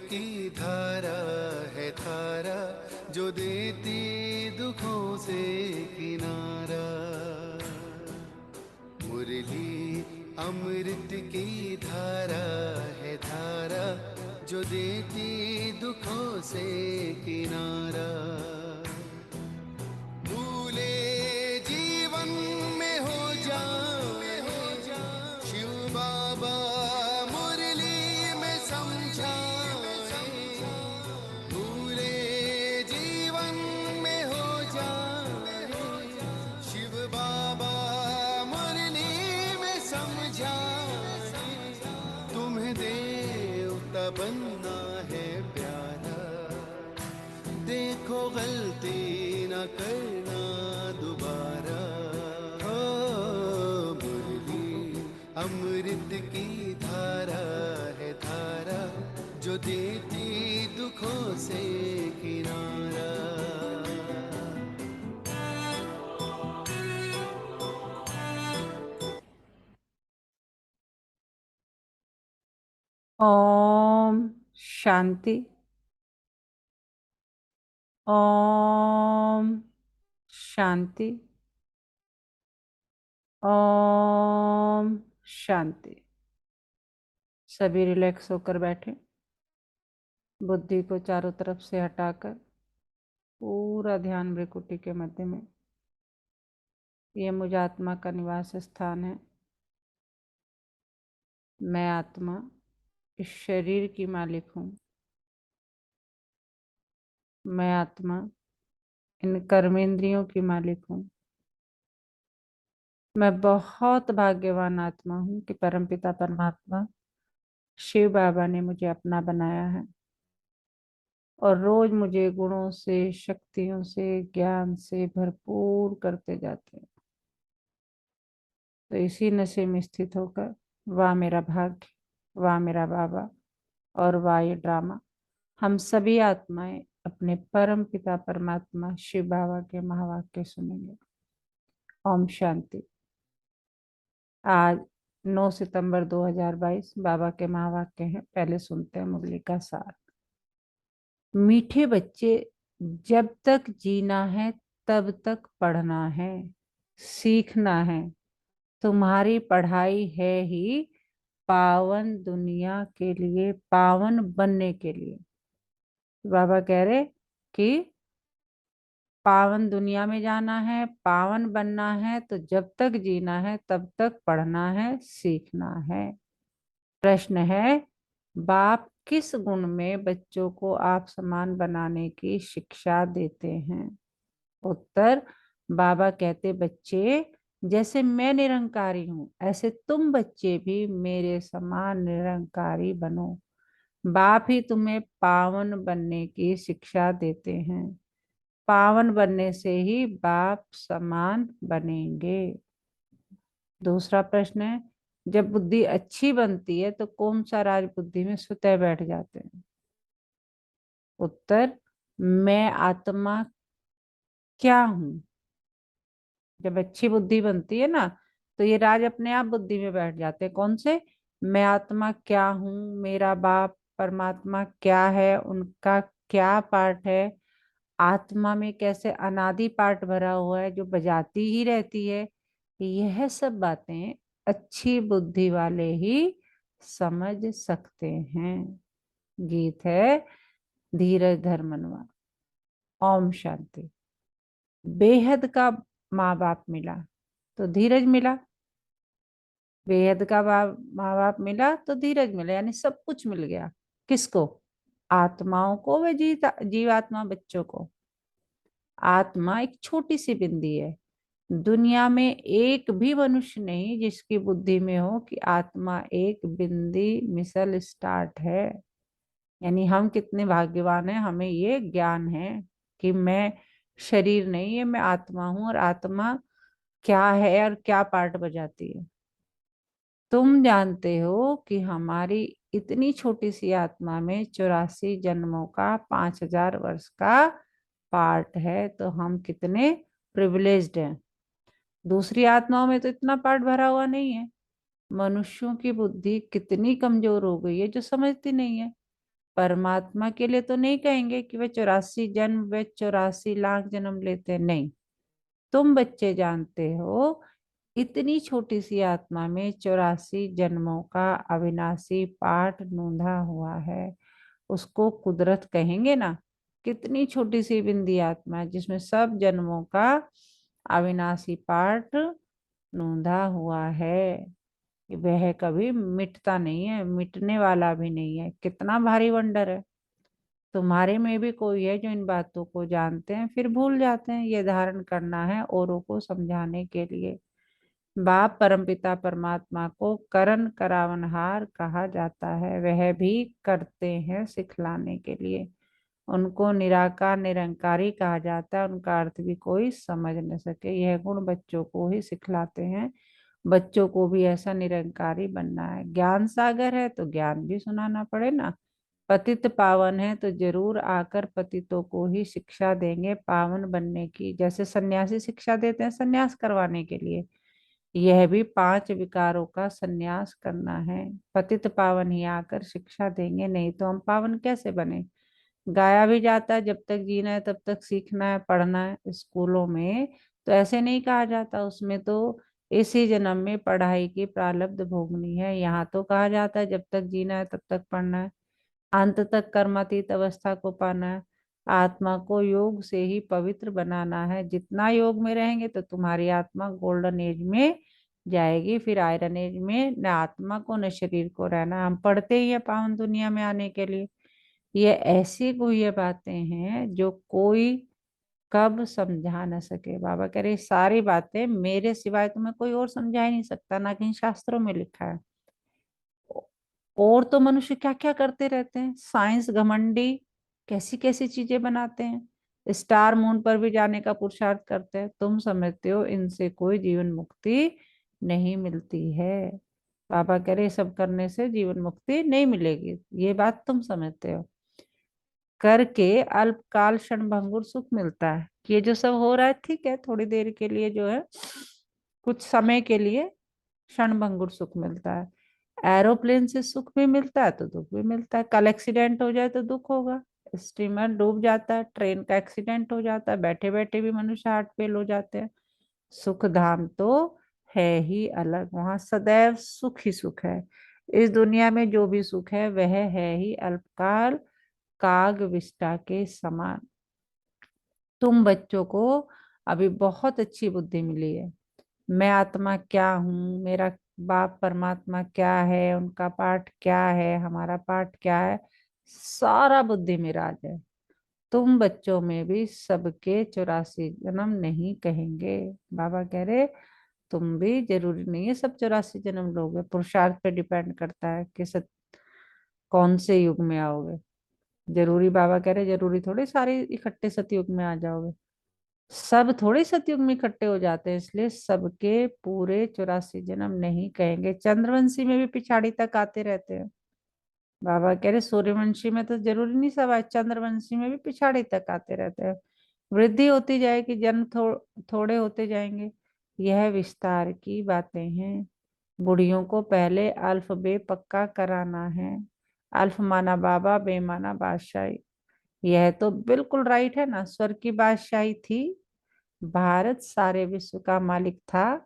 की धारा है धारा, जो देती दुखों से किनारा। मुरली अमृत की धारा है धारा, जो देती दुखों से किनारा। भूले जीवन में हो जाए शिव बाबा मुरली में समझाए। भूले जीवन में हो जाए शिव बाबा मुरली में समझाए। तुम्हें देवता बनना है प्यारा, देखो गलती न करना दोबारा। ओ मुरली अमृत की धारा है धारा, जो देती दुखों से किनारा। ओम शांति। ओम शांति। ओम शांति। सभी रिलैक्स होकर बैठे, बुद्धि को चारों तरफ से हटाकर पूरा ध्यान भ्रिकुटी के मध्य में। ये मुझ आत्मा का निवास स्थान है। मैं आत्मा इस शरीर की मालिक हूँ। मैं आत्मा इन कर्मेंद्रियों की मालिक हूँ। मैं बहुत भाग्यवान आत्मा हूँ कि परमपिता परमात्मा शिव बाबा ने मुझे अपना बनाया है और रोज मुझे गुणों से, शक्तियों से, ज्ञान से भरपूर करते जाते हैं। तो इसी नशे में स्थित होकर वाह मेरा भाग्य, वाह मेरा बाबा और वाह ये ड्रामा, हम सभी आत्माएं अपने परम पिता परमात्मा शिव बाबा के महावाक्य सुनेंगे। ओम शांति। आज 9 सितंबर 2022 बाबा के महावाक्य हैं। पहले सुनते हैं मुरली का सार। मीठे बच्चे, जब तक जीना है तब तक पढ़ना है, सीखना है। तुम्हारी पढ़ाई है ही पावन दुनिया के लिए, पावन बनने के लिए। बाबा कह रहे कि पावन दुनिया में जाना है, पावन बनना है, तो जब तक जीना है तब तक पढ़ना है, सीखना है। प्रश्न है, बाप किस गुण में बच्चों को आप समान बनाने की शिक्षा देते हैं? उत्तर, बाबा कहते, बच्चे, जैसे मैं निरंकारी हूं ऐसे तुम बच्चे भी मेरे समान निरंकारी बनो। बाप ही तुम्हें पावन बनने की शिक्षा देते हैं। पावन बनने से ही बाप समान बनेंगे। दूसरा प्रश्न है, जब बुद्धि अच्छी बनती है तो कौन सा राज बुद्धि में स्वतः बैठ जाते हैं? उत्तर, मैं आत्मा क्या हूं। जब अच्छी बुद्धि बनती है ना तो ये राज अपने आप बुद्धि में बैठ जाते हैं। कौन से? मैं आत्मा क्या हूँ, मेरा बाप परमात्मा क्या है, उनका क्या पार्ट है, आत्मा में कैसे अनादि पार्ट भरा हुआ है जो बजाती ही रहती है। यह सब बातें अच्छी बुद्धि वाले ही समझ सकते हैं। गीत है धीरज धर्मनवा। ओम शांति। बेहद का माँ बाप मिला तो धीरज मिला, बेहद का माँ बाप मिला तो धीरज मिला, यानी सब कुछ मिल गया। किसको? आत्माओं को व जीवात्मा बच्चों को। आत्मा एक छोटी सी बिंदी है। दुनिया में एक भी मनुष्य नहीं जिसकी बुद्धि में हो कि आत्मा एक बिंदी मिसल स्टार्ट है। यानी हम कितने भाग्यवान हैं, हमें ये ज्ञान है कि मैं शरीर नहीं है, मैं आत्मा हूं और आत्मा क्या है और क्या पार्ट बजाती है। तुम जानते हो कि हमारी इतनी छोटी सी आत्मा में 84 जन्मों का 5000 वर्ष का पार्ट है, तो हम कितने प्रिविलेज्ड हैं। दूसरी आत्माओं में तो इतना पार्ट भरा हुआ नहीं है। मनुष्यों की बुद्धि कितनी कमजोर हो गई है जो समझती नहीं है। परमात्मा के लिए तो नहीं कहेंगे कि वे 84 जन्म, वे 84 लाख जन्म लेते हैं, नहीं। तुम बच्चे जानते हो इतनी छोटी सी आत्मा में 84 जन्मों का अविनाशी पाठ नूंधा हुआ है। उसको कुदरत कहेंगे ना। कितनी छोटी सी बिंदी आत्मा है जिसमें सब जन्मों का अविनाशी पाठ नूंधा हुआ है। वह कभी मिटता नहीं है, मिटने वाला भी नहीं है। कितना भारी वंडर है। तुम्हारे में भी कोई है जो इन बातों को जानते हैं फिर भूल जाते हैं। ये धारण करना है औरों को समझाने के लिए। बाप परमपिता परमात्मा को करण करावनहार कहा जाता है। वह भी करते हैं सिखलाने के लिए। उनको निराकार निरंकारी कहा जाता है। उनका अर्थ भी कोई समझ न सके। यह गुण बच्चों को ही सिखलाते हैं। बच्चों को भी ऐसा निरंकारी बनना है। ज्ञान सागर है तो ज्ञान भी सुनाना पड़े ना। पतित पावन है तो जरूर आकर पतितों को ही शिक्षा देंगे पावन बनने की। जैसे सन्यासी शिक्षा देते हैं सन्यास करवाने के लिए, यह भी 5 विकारों का सन्यास करना है। पतित पावन ही आकर शिक्षा देंगे, नहीं तो हम पावन कैसे बने। गाया भी जाता है जब तक जीना है तब तक सीखना है पढ़ना है। स्कूलों में तो ऐसे नहीं कहा जाता, उसमें तो इसी जन्म में पढ़ाई की प्रारब्ध भोगनी है। यहाँ तो कहा जाता है जब तक जीना है तब तक पढ़ना है, अंत तक कर्मातीत अवस्था को पाना है। आत्मा को योग से ही पवित्र बनाना है। जितना योग में रहेंगे तो तुम्हारी आत्मा गोल्डन एज में जाएगी। फिर आयरन एज में न आत्मा को न शरीर को रहना। हम पढ़ते ही है पावन दुनिया में आने के लिए। ये ऐसी गुह्य बातें हैं जो कोई कब समझा न सके। बाबा कह रहे सारी बातें मेरे सिवाय तुम्हें कोई और समझा ही नहीं सकता, ना कहीं शास्त्रों में लिखा है। और तो मनुष्य क्या क्या करते रहते हैं। साइंस घमंडी कैसी कैसी चीजें बनाते हैं। स्टार मून पर भी जाने का पुरुषार्थ करते हैं। तुम समझते हो इनसे कोई जीवन मुक्ति नहीं मिलती है। बाबा कह रहे सब करने से जीवन मुक्ति नहीं मिलेगी, ये बात तुम समझते हो। करके अल्पकाल क्षण भंगुर सुख मिलता है। ये जो सब हो रहा है ठीक है, थोड़ी देर के लिए जो है, कुछ समय के लिए क्षण भंगुर सुख मिलता है। एरोप्लेन से सुख भी मिलता है तो दुख भी मिलता है। कल एक्सीडेंट हो जाए तो दुख होगा। स्टीमर डूब जाता है, ट्रेन का एक्सीडेंट हो जाता है, बैठे बैठे भी मनुष्य हार्ट फेल हो जाते हैं। सुख धाम तो है ही अलग, वहां सदैव सुख ही सुख है। इस दुनिया में जो भी सुख है वह है ही अल्पकाल, काग विष्टा के समान। तुम बच्चों को अभी बहुत अच्छी बुद्धि मिली है। मैं आत्मा क्या हूँ, मेरा बाप परमात्मा क्या है, उनका पाठ क्या है, हमारा पाठ क्या है, सारा बुद्धि में राज है। तुम बच्चों में भी सबके 84 जन्म नहीं कहेंगे। बाबा कह रहे तुम भी जरूरी नहीं है सब 84 जन्म लोगे। पुरुषार्थ पे डिपेंड करता है कि कौन से युग में आओगे। जरूरी, बाबा कह रहे जरूरी थोड़ी सारे इकट्ठे सतयुग में आ जाओगे। सब थोड़े सतयुग में इकट्ठे हो जाते हैं, इसलिए सबके पूरे 84 जन्म नहीं कहेंगे। चंद्रवंशी में भी पिछाड़ी तक आते रहते हैं। बाबा कह रहे सूर्यवंशी में तो जरूरी नहीं सब आए, चंद्रवंशी में भी पिछाड़ी तक आते रहते हैं। वृद्धि होती जाएगी, जन्म थोड़े होते जाएंगे। यह विस्तार की बातें हैं। बुढ़ियों को पहले अल्फ बे पक्का कराना है। अल्फ माना बाबा, बे माना बादशाही। यह तो बिल्कुल राइट है ना। स्वर्ग की बादशाही थी, भारत सारे विश्व का मालिक था,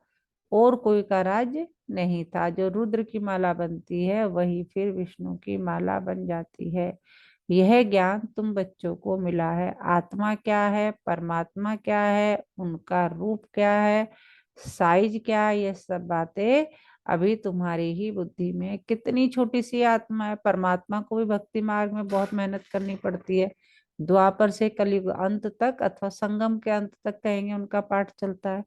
और कोई का राज्य नहीं था। जो रुद्र की माला बनती है वही फिर विष्णु की माला बन जाती है। यह ज्ञान तुम बच्चों को मिला है। आत्मा क्या है, परमात्मा क्या है, उनका रूप क्या है, साइज क्या है, ये सब बातें अभी तुम्हारी ही बुद्धि में है। कितनी छोटी सी आत्मा है। परमात्मा को भी भक्ति मार्ग में बहुत मेहनत करनी पड़ती है। द्वापर से कलयुग अंत तक अथवा संगम के अंत तक कहेंगे उनका पाठ चलता है।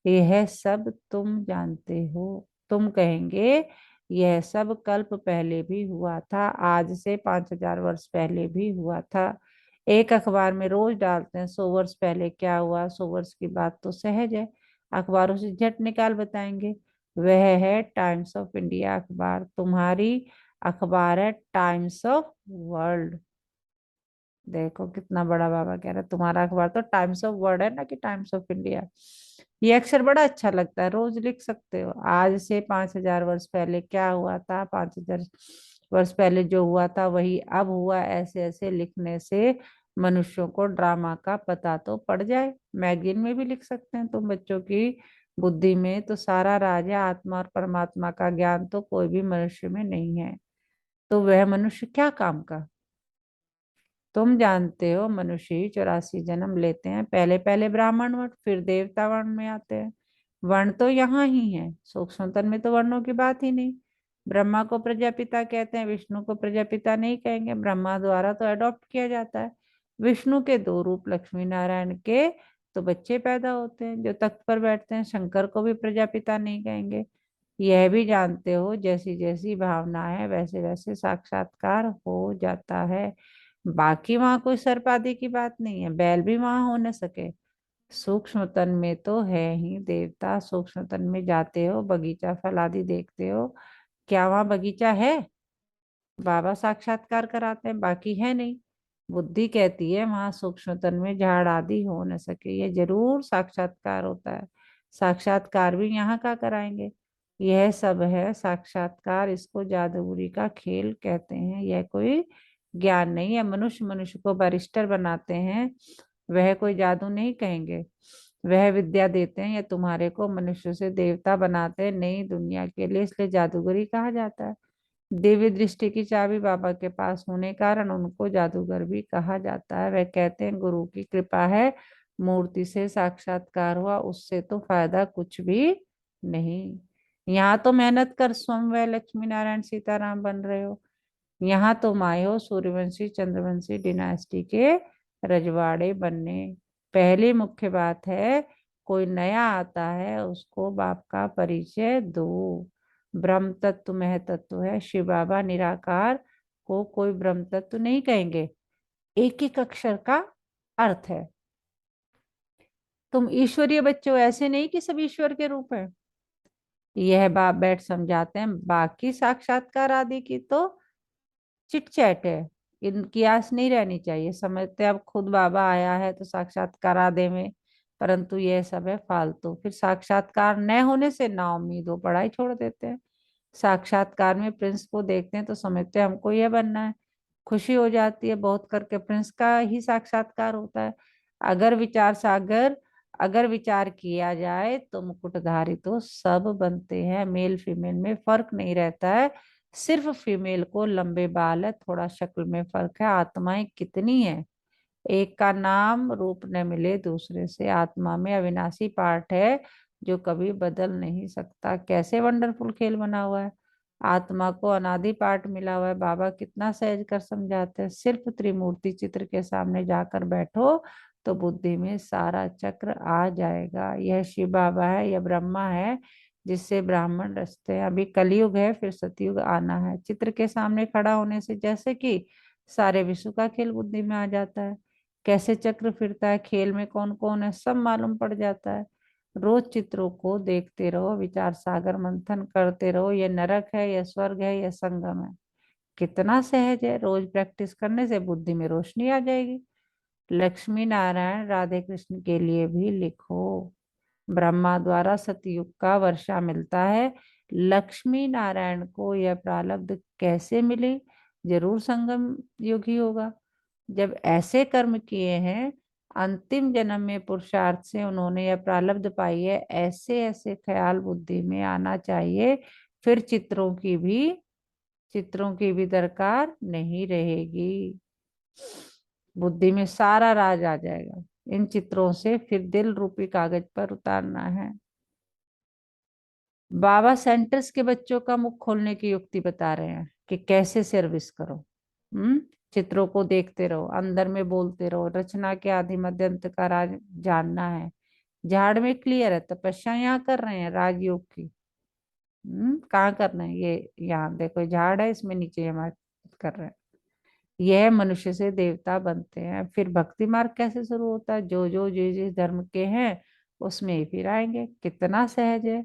यह सब तुम जानते हो। तुम कहेंगे यह सब कल्प पहले भी हुआ था, आज से 5000 वर्ष पहले भी हुआ था। एक अखबार में रोज डालते हैं 100 वर्ष पहले क्या हुआ। 100 वर्ष की बात तो सहज है, अखबारों से झट निकाल बताएंगे। वह है टाइम्स ऑफ इंडिया अखबार। तुम्हारी अखबार है टाइम्स ऑफ वर्ल्ड। देखो कितना बड़ा बाबा कह रहा है तुम्हारा अखबार तो टाइम्स ऑफ वर्ल्ड है ना कि टाइम्स ऑफ इंडिया। ये अक्षर बड़ा अच्छा लगता है, रोज लिख सकते हो। आज से 5000 वर्ष पहले क्या हुआ था, 5000 वर्ष पहले जो हुआ था वही अब हुआ, ऐसे ऐसे लिखने से मनुष्यों को ड्रामा का पता तो पड़ जाए। मैगजीन में भी लिख सकते हैं तुम बच्चों की बुद्धि में तो सारा राज है, आत्मा और परमात्मा का ज्ञान तो कोई भी मनुष्य में नहीं है। तो वह मनुष्य क्या काम का? तुम जानते हो मनुष्य ही 84 जन्म लेते हैं, पहले पहले ब्राह्मण वर्ण, फिर देवता वर्ण में आते हैं। वर्ण तो यहाँ ही है, सूक्ष्म तन में तो वर्णों की बात ही नहीं। ब्रह्मा को प्रजापिता कहते हैं, विष्णु को प्रजापिता नहीं कहेंगे, ब्रह्मा द्वारा तो अडॉप्ट किया जाता है। विष्णु के दो रूप लक्ष्मी नारायण के तो बच्चे पैदा होते हैं जो तख्त पर बैठते हैं, शंकर को भी प्रजापिता नहीं कहेंगे। यह भी जानते हो जैसी जैसी भावना है वैसे वैसे साक्षात्कार हो जाता है। बाकी वहां कोई सर्प आदि की बात नहीं है, बैल भी वहां हो न सके। सूक्ष्म तन में तो है ही देवता, सूक्ष्म तन में जाते हो बगीचा फल आदि देखते हो, क्या वहां बगीचा है? बाबा साक्षात्कार कराते हैं, बाकी है नहीं। बुद्धि कहती है वहां सूक्ष्म तन में झाड़ आदि हो न सके, ये जरूर साक्षात्कार होता है। साक्षात्कार भी यहाँ का कराएंगे। यह सब है साक्षात्कार, इसको जादूगरी का खेल कहते हैं। यह कोई ज्ञान नहीं है। मनुष्य मनुष्य को बैरिस्टर बनाते हैं, वह कोई जादू नहीं कहेंगे। वह विद्या देते हैं या तुम्हारे को मनुष्य से देवता बनाते हैं नई दुनिया के लिए, इसलिए जादूगरी कहा जाता है। दिव्य दृष्टि की चाबी बाबा के पास होने कारण उनको जादूगर भी कहा जाता है। वह कहते हैं गुरु की कृपा है, मूर्ति से साक्षात्कार हुआ, उससे तो फायदा कुछ भी नहीं। यहाँ तो मेहनत कर स्वयं व लक्ष्मी नारायण सीताराम बन रहे हो। यहाँ तुम आए हो सूर्यवंशी चंद्रवंशी डिनास्टी के रजवाड़े बनने। पहली मुख्य बात है, कोई नया आता है उसको बाप का परिचय दो। ब्रह्म तत्व महतत्व है, शिव बाबा निराकार को कोई ब्रह्म तत्व नहीं कहेंगे, एक एक अक्षर का अर्थ है। तुम ईश्वरीय बच्चे हो, ऐसे नहीं कि सब ईश्वर के रूप है। यह बाप बैठ समझाते हैं, बाकी साक्षात्कार आदि की तो चिट चैट है, इनकी आस नहीं रहनी चाहिए। समझते अब खुद बाबा आया है तो साक्षात्कार आदे में, परंतु यह सब है फालतू। फिर साक्षात्कार न होने से ना उम्मीद हो पढ़ाई छोड़ देते हैं। साक्षात्कार में प्रिंस को देखते हैं तो समझते हैं हमको यह बनना है, खुशी हो जाती है बहुत करके, प्रिंस का ही साक्षात्कार होता है। अगर विचार सागर अगर विचार किया जाए तो मुकुटधारी तो सब बनते हैं, मेल फीमेल में फर्क नहीं रहता है। सिर्फ फीमेल को लंबे बाल है, थोड़ा शक्ल में फर्क है। आत्माएं कितनी है, एक का नाम रूप न मिले दूसरे से। आत्मा में अविनाशी पार्ट है जो कभी बदल नहीं सकता। कैसे वंडरफुल खेल बना हुआ है। आत्मा को अनादि पार्ट मिला हुआ है। बाबा कितना सहज कर समझाते हैं, सिर्फ त्रिमूर्ति चित्र के सामने जाकर बैठो तो बुद्धि में सारा चक्र आ जाएगा। यह शिव बाबा है, यह ब्रह्मा है जिससे ब्राह्मण रचते हैं। अभी कलयुग है, फिर सतयुग आना है। चित्र के सामने खड़ा होने से जैसे कि सारे विश्व का खेल बुद्धि में आ जाता है। कैसे चक्र फिरता है, खेल में कौन कौन है, सब मालूम पड़ जाता है। रोज चित्रों को देखते रहो, विचार सागर मंथन करते रहो, ये नरक है, यह स्वर्ग है, यह संगम है। कितना सहज है, रोज प्रैक्टिस करने से बुद्धि में रोशनी आ जाएगी। लक्ष्मी नारायण राधे कृष्ण के लिए भी लिखो। ब्रह्मा द्वारा सतयुग का वर्षा मिलता है, लक्ष्मी नारायण को यह प्रारब्ध कैसे मिली? जरूर संगम युग ही होगा। जब ऐसे कर्म किए हैं, अंतिम जन्म में पुरुषार्थ से उन्होंने यह प्रारब्ध पाई है, ऐसे ऐसे ख्याल बुद्धि में आना चाहिए, फिर चित्रों की भी दरकार नहीं रहेगी। बुद्धि में सारा राज आ जाएगा। इन चित्रों से फिर दिल रूपी कागज पर उतारना है। बाबा सेंटर्स के बच्चों का मुख खोलने की युक्ति बता रहे हैं कि कैसे सर्विस करो। चित्रों को देखते रहो, अंदर में बोलते रहो, रचना के आदि मध्य अंत का राज जानना है। झाड़ में क्लियर है, तपस्या यहाँ कर रहे हैं राजयोग की। कहाँ करना है ये? यहाँ देखो झाड़ है, इसमें नीचे हमारे कर रहे हैं। यह मनुष्य से देवता बनते हैं। फिर भक्ति मार्ग कैसे शुरू होता है? जो जो जिस धर्म के हैं उसमें ही फिर आएंगे। कितना सहज है,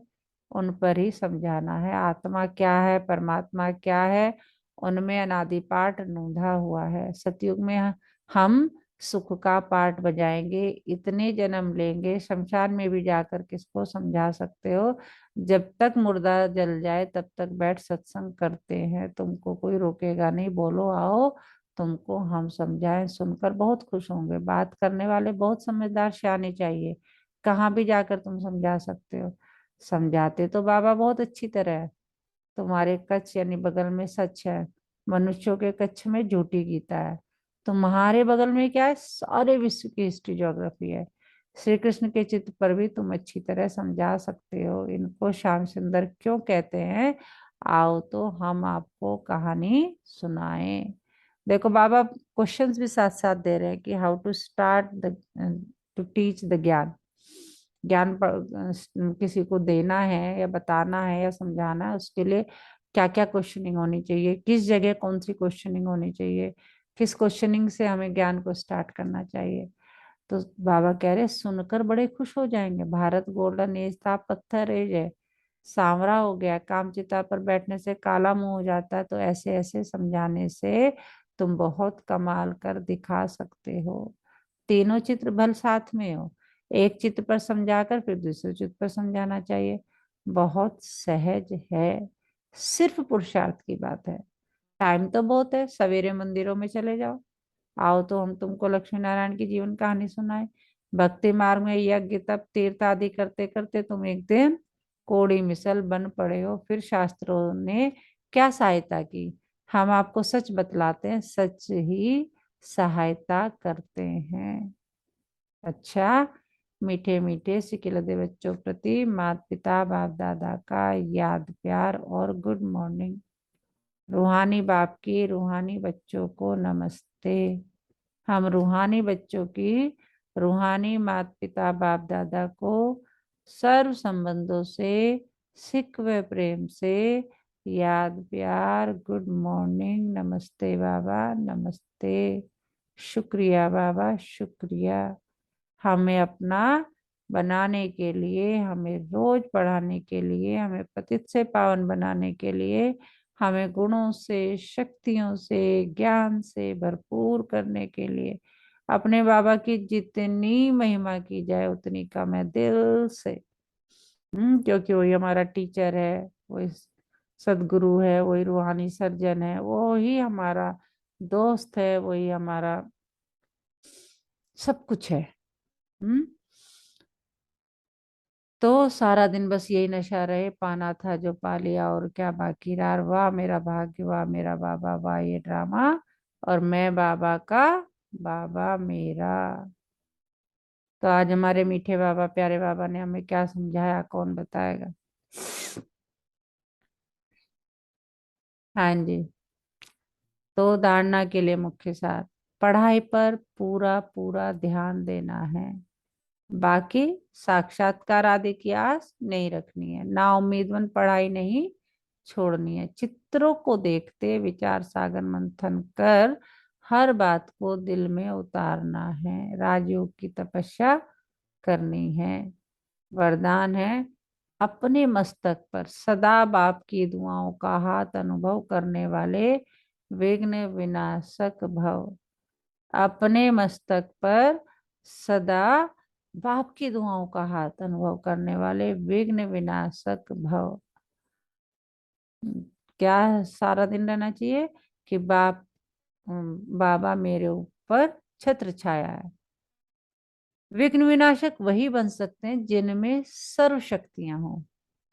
उन पर ही समझाना है। आत्मा क्या है, परमात्मा क्या है, उनमें अनादि पाठ नूंधा हुआ है। सतयुग में हम सुख का पाठ बजाएंगे, इतने जन्म लेंगे, शमशान में भी जाकर किसको समझा सकते हो। जब तक मुर्दा जल जाए तब तक बैठ सत्संग करते हैं, तुमको कोई रोकेगा नहीं, बोलो आओ तुमको हम समझाएं, सुनकर बहुत खुश होंगे। बात करने वाले बहुत समझदार सियाने चाहिए, कहाँ भी जाकर तुम समझा सकते हो। समझाते तो बाबा बहुत अच्छी तरह है। तुम्हारे कच्छ यानी बगल में सच है, मनुष्यों के कच्छ में झूठी गीता है। तुम्हारे बगल में क्या है, सारे विश्व की हिस्ट्री ज्योग्राफी है। श्री कृष्ण के चित्र पर भी तुम अच्छी तरह समझा सकते हो। इनको श्याम सुंदर क्यों कहते हैं, आओ तो हम आपको कहानी सुनाएं। देखो बाबा क्वेश्चंस भी साथ साथ दे रहे हैं कि how to start the to teach the gyan. ज्ञान किसी को देना है या बताना है या समझाना है, उसके लिए क्या क्या क्वेश्चनिंग होनी चाहिए, किस जगह कौन सी क्वेश्चनिंग होनी चाहिए, किस क्वेश्चनिंग से हमें ज्ञान को स्टार्ट करना चाहिए। तो बाबा कह रहे सुनकर बड़े खुश हो जाएंगे। भारत गोल्डन एज था, पत्थर एज है, सांवरा हो गया, कामचिता पर बैठने से काला मुंह हो जाता है, तो ऐसे ऐसे समझाने से तुम बहुत कमाल कर दिखा सकते हो। तीनों चित्र भल साथ में हो, एक चित्र पर समझाकर फिर दूसरे चित्र पर समझाना चाहिए। बहुत सहज है, सिर्फ पुरुषार्थ की बात है। टाइम तो बहुत है, सवेरे मंदिरों में चले जाओ, आओ तो हम तुमको लक्ष्मी नारायण की जीवन कहानी सुनाए। भक्ति मार्ग में यज्ञ तप तीर्थ आदि करते करते तुम एक दिन कोड़ी मिसल बन पड़े हो, फिर शास्त्रों ने क्या सहायता की। हम आपको सच बतलाते हैं, सच ही सहायता करते हैं। अच्छा, मीठे मीठे सिकिलते बच्चों प्रति माता पिता बाप दादा का याद प्यार और गुड मॉर्निंग। रूहानी बाप की रूहानी बच्चों को नमस्ते। हम रूहानी बच्चों की रूहानी माता पिता बाप दादा को सर्व संबंधों से सिख व प्रेम से याद प्यार गुड मॉर्निंग, नमस्ते बाबा नमस्ते, शुक्रिया बाबा शुक्रिया। हमें अपना बनाने के लिए, हमें रोज पढ़ाने के लिए, हमें पतित से पावन बनाने के लिए, हमें गुणों से शक्तियों से ज्ञान से भरपूर करने के लिए, अपने बाबा की जितनी महिमा की जाए उतनी कम है दिल से। क्योंकि वही हमारा टीचर है, वही सदगुरु है, वही रूहानी सर्जन है, वो ही हमारा दोस्त है, वही हमारा सब कुछ है। हम्म तो सारा दिन बस यही नशा रहे, पाना था जो पा लिया और क्या बाकी रहा, वाह मेरा भाग्य, वाह मेरा बाबा, वाह ये ड्रामा, और मैं बाबा का, बाबा मेरा। तो आज हमारे मीठे बाबा प्यारे बाबा ने हमें क्या समझाया, कौन बताएगा। हाँ जी। तो धारणा के लिए मुख्य सार, पढ़ाई पर पूरा पूरा ध्यान देना है, बाकी साक्षात्कार आदि की आस नहीं रखनी है, ना उम्मीदवन पढ़ाई नहीं छोड़नी है। चित्रों को देखते विचार सागर मंथन कर हर बात को दिल में उतारना है, राजयोग की तपस्या करनी है। वरदान है, अपने मस्तक पर सदा बाप की दुआओं का हाथ अनुभव करने वाले विघ्न विनाशक भव। अपने मस्तक पर सदा बाप की दुआओं का हाथ अनुभव करने वाले विघ्न विनाशक भव। क्या सारा दिन रहना चाहिए कि बाबा मेरे ऊपर छत्र छाया है। विघ्न विनाशक वही बन सकते हैं जिनमें सर्व शक्तियां हो।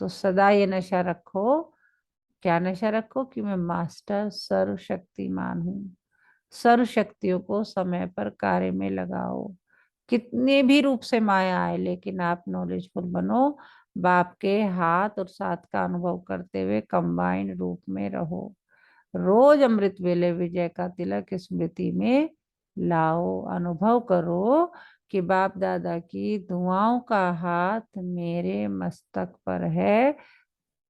तो सदा ये नशा रखो, क्या नशा रखो कि मैं मास्टर सर्वशक्तिमान हूँ। सर्व शक्तियों को समय पर कार्य में लगाओ, कितने भी रूप से माया आए लेकिन आप नॉलेजफुल बनो, बाप के हाथ और साथ का अनुभव करते हुए कंबाइंड रूप में रहो। रोज अमृत वेले विजय का तिलक स्मृति में लाओ, अनुभव करो कि बाप दादा की दुआओं का हाथ मेरे मस्तक पर है,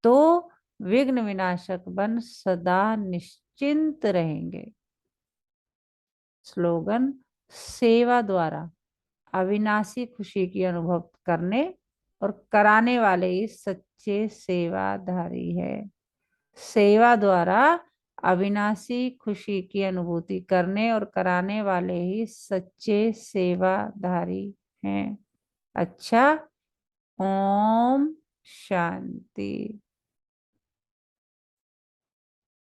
तो विघ्न विनाशक बन सदा निश्चिंत रहेंगे। स्लोगन, सेवा द्वारा अविनाशी खुशी की अनुभव करने और कराने वाले ही सच्चे सेवाधारी है। सेवा द्वारा अविनाशी खुशी की अनुभूति करने और कराने वाले ही सच्चे सेवाधारी हैं। अच्छा, ओम शांति।